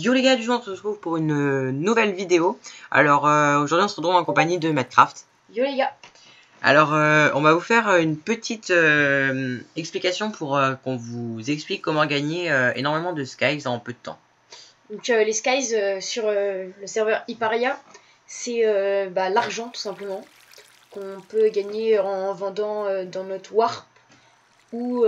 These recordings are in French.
Yo les gars, du jour on se retrouve pour une nouvelle vidéo. Alors aujourd'hui on se retrouve en compagnie de Madcraft. Yo les gars. Alors on va vous faire une petite explication pour qu'on vous explique comment gagner énormément de Skies en peu de temps. Donc les Skies sur le serveur Hyparia, c'est l'argent tout simplement qu'on peut gagner en vendant dans notre Warp ou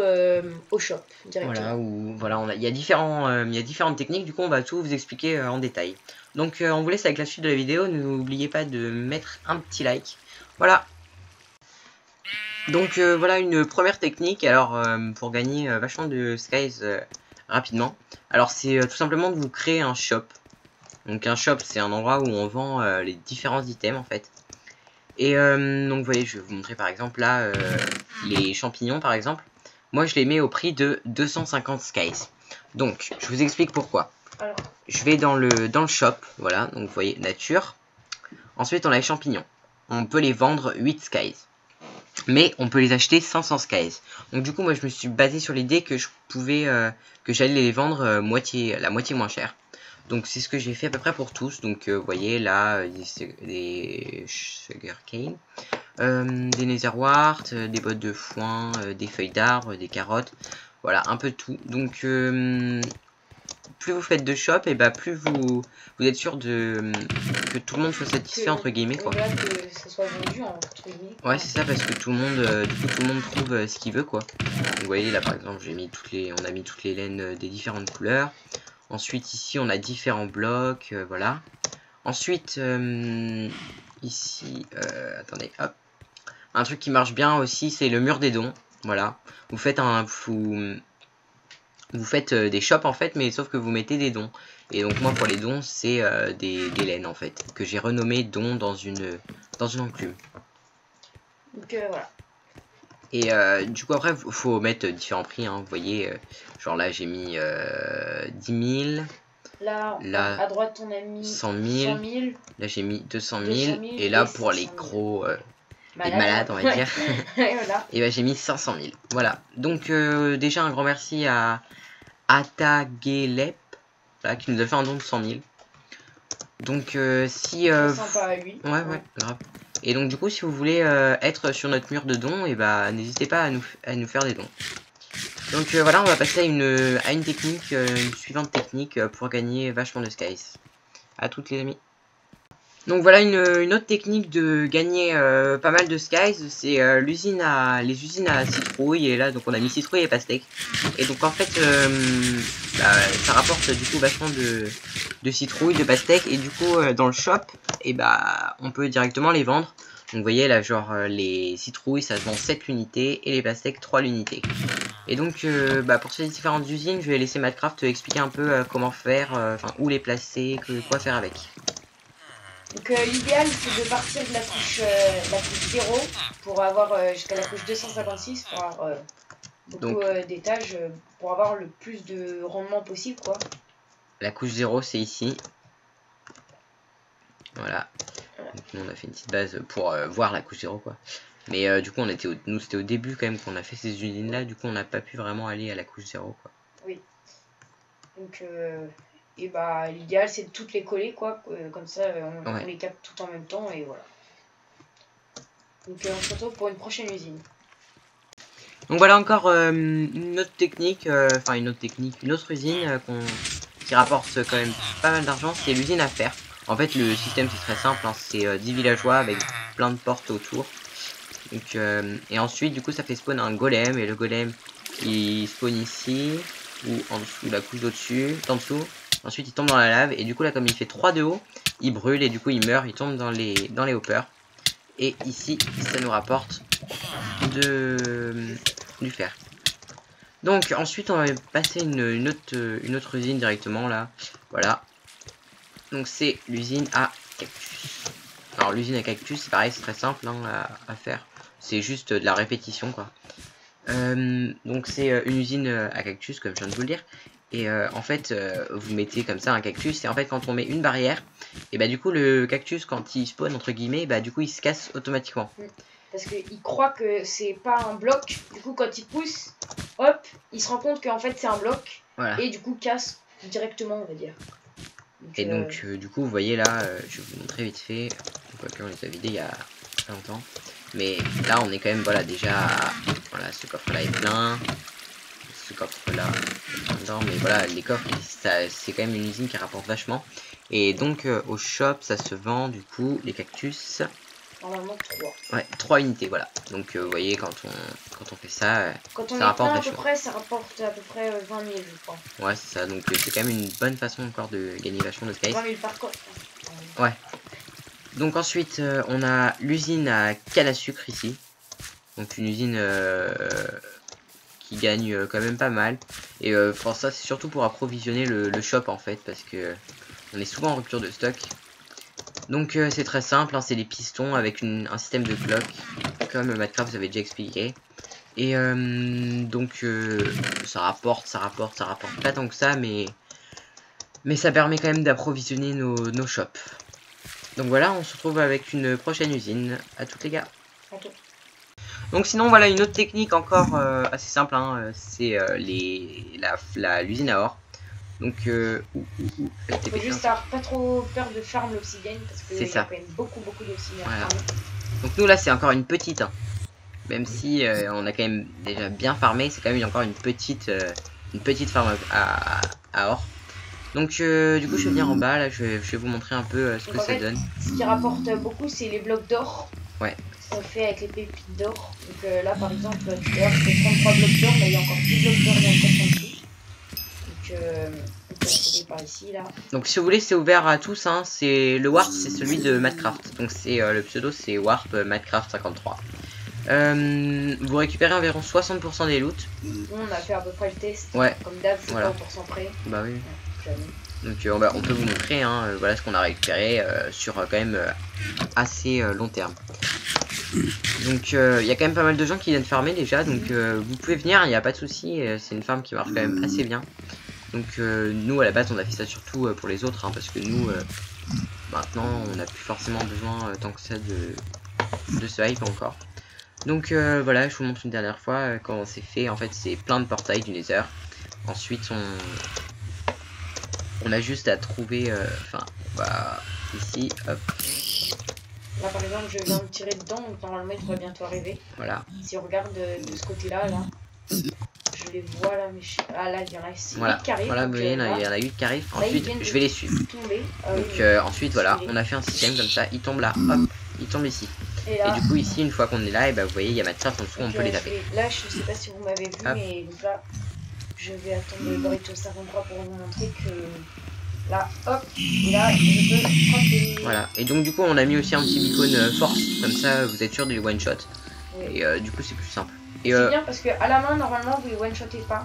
au shop directement. Voilà, il y a différentes techniques, du coup on va tout vous expliquer en détail. Donc on vous laisse avec la suite de la vidéo, n'oubliez pas de mettre un petit like. Voilà. Donc voilà une première technique alors pour gagner vachement de Skies rapidement. Alors c'est tout simplement de vous créer un shop. Donc un shop c'est un endroit où on vend les différents items en fait. Et donc vous voyez, je vais vous montrer par exemple là les champignons par exemple. Moi je les mets au prix de 250 Skies. Donc je vous explique pourquoi. Alors. Je vais dans le shop, voilà, donc vous voyez nature. Ensuite on a les champignons. On peut les vendre 8 Skies. Mais on peut les acheter 500 Skies. Donc du coup moi je me suis basé sur l'idée que je pouvais que j'allais les vendre la moitié moins cher. Donc c'est ce que j'ai fait à peu près pour tous. Donc vous voyez là des sugarcane, des netherwart, des bottes de foin, des feuilles d'arbre, des carottes, voilà un peu de tout. Donc plus vous faites de shop, et plus vous êtes sûr que tout le monde soit satisfait entre guillemets quoi. Que ça soit vendu entre guillemets. Ouais c'est ça, parce que tout le monde du coup tout le monde trouve ce qu'il veut quoi. Donc, vous voyez là par exemple on a mis toutes les laines des différentes couleurs. Ensuite ici on a différents blocs, voilà. Ensuite ici attendez hop, un truc qui marche bien aussi c'est le mur des dons. Voilà, vous faites des shops en fait, mais sauf que vous mettez des dons. Et donc moi pour les dons c'est des laines en fait que j'ai renommé dons dans une enclume. Donc voilà. Et du coup après faut mettre différents prix hein. Vous voyez genre là j'ai mis 10 000. Là à droite on a mis 100 000. Là j'ai mis 200 000. Et là pour les gros les malades on va dire. Et voilà. Et j'ai mis 500 000. Voilà. Donc déjà un grand merci à Atagelep qui nous a fait un don de 100 000. Donc si sympa à lui. Ouais grave. Et donc du coup si vous voulez être sur notre mur de dons, et n'hésitez pas à nous faire des dons. Donc voilà, on va passer à une technique, une suivante technique pour gagner vachement de Skies. À toutes les amis. Donc voilà une autre technique de gagner pas mal de Skies, c'est les usines à citrouille. Et là donc on a mis citrouille et pastèque. Et donc en fait ça rapporte du coup vachement de citrouille, de pastèque. Et du coup dans le shop on peut directement les vendre. Donc vous voyez là genre les citrouilles ça se vend 7 l'unité et les pastèques 3 l'unité. Et donc pour ces différentes usines je vais laisser Madcraft expliquer un peu comment faire, où les placer, quoi faire avec. Donc l'idéal c'est de partir de la couche 0 pour avoir jusqu'à la couche 256 pour avoir beaucoup d'étages pour avoir le plus de rendement possible quoi. La couche 0 c'est ici. Voilà. Donc, nous on a fait une petite base pour voir la couche 0 quoi. Mais du coup nous c'était au début quand même qu'on a fait ces usines là, du coup on n'a pas pu vraiment aller à la couche 0 quoi. Oui. Donc l'idéal c'est de toutes les coller quoi, comme ça on les capte tout en même temps et voilà. Donc on se retrouve pour une prochaine usine. Donc voilà encore une autre technique, une autre usine qui rapporte quand même pas mal d'argent, c'est l'usine à fer. En fait le système c'est très simple hein, c'est 10 villageois avec plein de portes autour. Donc, et ensuite du coup ça fait spawn un golem, et le golem il spawn ici ou en dessous, la couche d'au-dessus, en dessous. Ensuite il tombe dans la lave, et du coup là comme il fait 3 de haut, il brûle et du coup il meurt, il tombe dans les hoppers. Et ici ça nous rapporte du fer. Donc ensuite on va passer une autre usine directement là. Voilà. Donc c'est l'usine à cactus. Alors l'usine à cactus c'est pareil, c'est très simple hein, à faire. C'est juste de la répétition quoi. Donc c'est une usine à cactus comme je viens de vous le dire. Et en fait vous mettez comme ça un cactus, et en fait quand on met une barrière, et du coup le cactus quand il spawn entre guillemets, du coup il se casse automatiquement. Parce qu'il croit que c'est pas un bloc, du coup quand il pousse, hop, il se rend compte qu'en fait c'est un bloc, voilà. Et du coup casse directement on va dire. Et donc du coup vous voyez là, je vais vous montrer vite fait, quoique on les a vidés il y a pas longtemps, mais là on est quand même voilà déjà voilà, ce coffre là est plein, ce coffre là dedans, mais voilà les coffres c'est quand même une usine qui rapporte vachement. Et donc au shop ça se vend du coup les cactus. Normalement 3. Ouais, 3 unités, voilà. Donc vous voyez quand on fait ça, quand on ça rapporte plein, vachement. ça rapporte à peu près 20 000 je crois. Ouais c'est ça, donc c'est quand même une bonne façon encore de gagner vachement de skies. 20 000 par contre. Ouais. Donc ensuite on a l'usine à canne à sucre ici. Donc une usine qui gagne quand même pas mal. Et pour ça c'est surtout pour approvisionner le shop en fait, parce que on est souvent en rupture de stock. Donc c'est très simple, hein, c'est les pistons avec un système de clock, comme Minecraft vous avez déjà expliqué. Et donc ça rapporte pas tant que ça, mais ça permet quand même d'approvisionner nos shops. Donc voilà, on se retrouve avec une prochaine usine. À toutes les gars. Okay. Donc sinon voilà une autre technique encore assez simple, hein, c'est l'usine à or. Donc faut juste avoir pas trop peur de farm l'obsidienne, parce que il y a quand même beaucoup d'obsidienne. Voilà. Donc nous là c'est encore une petite, hein. Même si on a quand même déjà bien farmé, c'est quand même encore une petite farm à or. Donc du coup je vais venir en bas là, je vais vous montrer un peu ce que ça donne. Ce qui rapporte beaucoup c'est les blocs d'or. Ouais. On fait avec les pépites d'or. Donc là par exemple, tout à l'heure je fais 33 blocs d'or, mais il y a encore 10 blocs d'or dans le coffre en dessous. Donc on peut accéder par ici là. Donc si vous voulez c'est ouvert à tous, hein. C'est le warp, c'est celui de Madcraft. Donc c'est le pseudo c'est warp Madcraft 53. Vous récupérez environ 60% des loots. On a fait à peu près le test. Ouais. Comme d'hab, c'est voilà. pas % près. Bah oui. Ouais, donc on peut vous montrer, hein, voilà ce qu'on a récupéré sur quand même assez long terme. Donc il y a quand même pas mal de gens qui viennent farmer déjà, donc vous pouvez venir, il n'y a pas de souci. C'est une farm qui marche quand même assez bien. Donc nous à la base on a fait ça surtout pour les autres, hein, parce que nous maintenant on n'a plus forcément besoin tant que ça de ce hype encore. Donc voilà, je vous montre une dernière fois comment c'est fait. En fait c'est plein de portails du Nether. Ensuite on a juste à trouver, enfin bah ici hop. Là par exemple je viens de tirer dedans, donc normalement il devrait bientôt arriver. Voilà. Si on regarde de ce côté là, je les vois là, mais ah là il y en a 8 qui arrivent. Voilà, vous voyez, il y en a 8 qui arrivent. Ensuite je vais les suivre. Donc ensuite voilà, on a fait un système comme ça, il tombe là, hop, il tombe ici. Et du coup ici une fois qu'on est là, et bah, vous voyez il y a Minecraft en dessous, on peut les taper. Là je sais pas si vous m'avez vu, mais donc là je vais attendre le Burrito 53 pour vous montrer que là hop, et là je peux frapper. Voilà, et donc du coup on a mis aussi un petit beacon force, comme ça vous êtes sûr du one shot. Oui. Et du coup c'est plus simple. C'est bien parce que à la main normalement vous les one shotez pas.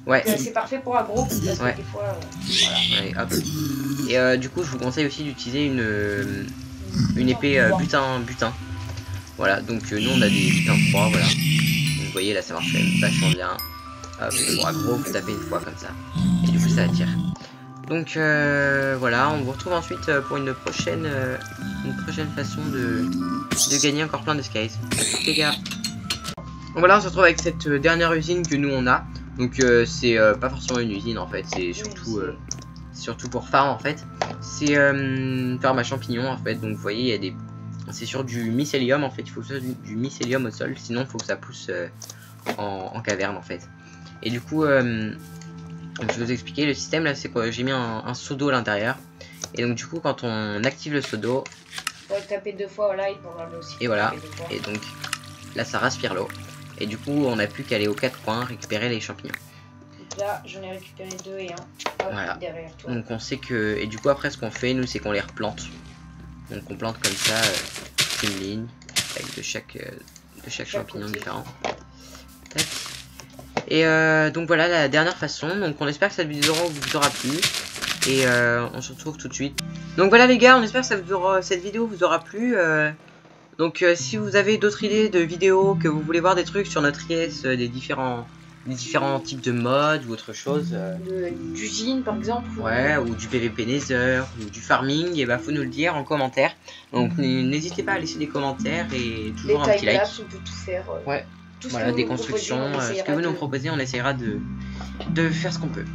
Ouais. C'est parfait pour un groupe, parce que des fois voilà. Allez, hop. Et du coup je vous conseille aussi d'utiliser une épée butin. Voilà, donc nous on a des butins 3, voilà. Donc, vous voyez là ça marche quand même vachement bien. Hop, pour aggro vous tapez une fois comme ça. Et du coup ça attire. Donc voilà, on vous retrouve ensuite pour une prochaine façon de gagner encore plein de skies. Les gars. Donc voilà, on se retrouve avec cette dernière usine que nous on a. Donc c'est pas forcément une usine en fait, c'est surtout pour farm en fait. C'est une farm à champignons en fait. Donc vous voyez il y a des, c'est sur du mycélium en fait. Il faut que ça du mycélium au sol, sinon il faut que ça pousse en caverne en fait. Et du coup je vais vous expliquer le système là, c'est quoi, j'ai mis un seau d'eau à l'intérieur. Et donc du coup quand on active le seau d'eau, on va taper 2 fois là, il pourra aussi. Et voilà, et donc là ça respire l'eau. Et du coup on n'a plus qu'à aller aux 4 coins récupérer les champignons. Donc là j'en ai récupéré 2 et 1 voilà. Derrière toi. Donc on sait que, et du coup après ce qu'on fait nous c'est qu'on les replante. Donc on plante comme ça une ligne avec de chaque champignon différent. Tac. Et donc voilà la dernière façon. Donc on espère que cette vidéo vous aura plu. Et on se retrouve tout de suite. Donc voilà les gars, on espère que cette vidéo vous aura plu. Donc si vous avez d'autres idées de vidéos, que vous voulez voir des trucs sur notre IS, des différents types de modes ou autre chose, d'usine par exemple, ouais, ou du PVP Nether ou du farming, et bah faut nous le dire en commentaire. Donc n'hésitez pas à laisser des commentaires et toujours un petit like. On peut tout faire. Ouais. Voilà, des constructions, ce que vous nous proposez, on essaiera de faire ce qu'on peut.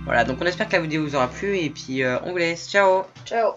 Voilà, donc on espère que la vidéo vous aura plu et puis on vous laisse. Ciao. Ciao.